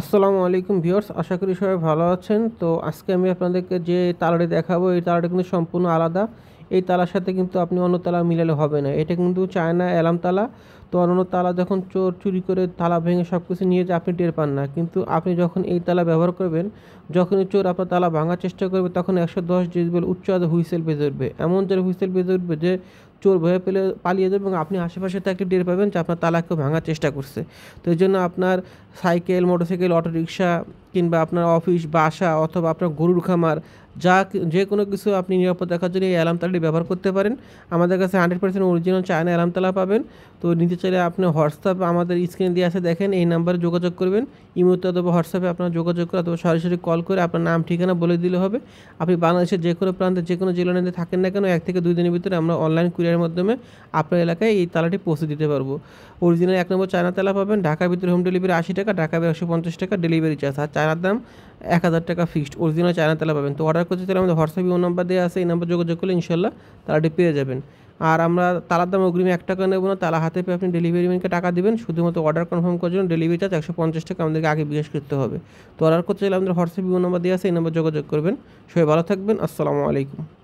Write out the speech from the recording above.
আসসালামু আলাইকুম ভিউয়ার্স, আশা করি সবাই ভালো আছেন। তো আজকে আমি আপনাদেরকে যে তালাটি দেখাবো এই তালাটা কিন্তু সম্পূর্ণ আলাদা। এই তালার সাথে কিন্তু আপনি অন্য তালা মিলালে হবে না। এটা কিন্তু চায়না অ্যালার্ম তালা। তো অন্যান্য তালা যখন চোর চুরি করে তালা ভেঙে সব কিছু নিয়ে যায় আপনি টের পান না, কিন্তু আপনি যখন এই তালা ব্যবহার করবেন, যখনই চোর আপনার তালা ভাঙার চেষ্টা করবে তখন 110 ডেসিবেল উচ্চ আওয়াজে হুইসেল বেজে উঠবে। এমন জোরে হুইসেল বেজে উঠবে যে চোর ভয়ে পেলে পালিয়ে যাবে এবং আপনি আশেপাশে থাকলে টের পাবেন যে আপনার তালা কেউ ভাঙার চেষ্টা করছে। তো এই জন্য আপনার সাইকেল, মোটরসাইকেল, অটোরিকশা কিংবা আপনার অফিস, বাসা অথবা আপনার গরুর খামার যে কোনো কিছু আপনি নিরাপদ রাখার জন্য এই অ্যালার্ম তালাটি ব্যবহার করতে পারেন। আমাদের কাছে 100% অরিজিনাল চায়না অ্যালার্ম তালা পাবেন। তো নিতে চাইলে আপনি হোয়াটসঅ্যাপ আমাদের স্ক্রিনে দিয়ে আছে দেখেন, এই নাম্বারে যোগাযোগ করবেন। ইমোতে অথবা হোয়াটসঅ্যাপে আপনার যোগাযোগ করে অথবা সরাসরি কল করে আপনার নাম ঠিকানা বলে দিলে হবে। আপনি বাংলাদেশের যে কোনো প্রান্তে যে কোনো জেলাতে থাকেন না কেন 1 থেকে 2 দিনের ভিতরে আমরা অনলাইন কুরিয়ারের মাধ্যমে আপনার এলাকায় এই তালাটি পৌঁছে দিতে পারবো। অরিজিনাল 1 নম্বর চায়না তালা পাবেন। ঢাকার ভিতরে হোম ডেলিভারি 80 টাকা, ঢাকা বাইরে 150 টাকা ডেলিভারি চার্জ। আর চায়নার দাম 1000 টাকা ফিক্সড। অরিজিনাল চায়না তালা পাবেন। তো অর্ডার করতে চাইলে আমাদের হোয়াটসঅ্যাপ ইমো নাম্বার দেওয়া আছে, এই নাম্বার যোগাযোগ করলে ইনশাল্লাহ তালাটি পেয়ে যাবেন। আর আমরা তালার দাম অগ্রিম 1 টাকা নেব না, তালা হাতে পেয়ে আপনি ডেলিভারি ম্যানকে টাকা দিবেন। শুধুমাত্র অর্ডার কনফার্ম করার জন্য ডেলিভারি চার্জ 150 টাকা আমাদেরকে আগে বিকাশ করতে হবে। তো অর্ডার করতে চাইলে আমাদের হোয়াটসঅ্যাপ ইমো নাম্বার দেওয়া আছে, এই নাম্বার যোগাযোগ করবেন। সবাই ভালো থাকবেন। আসসালামু আলাইকুম।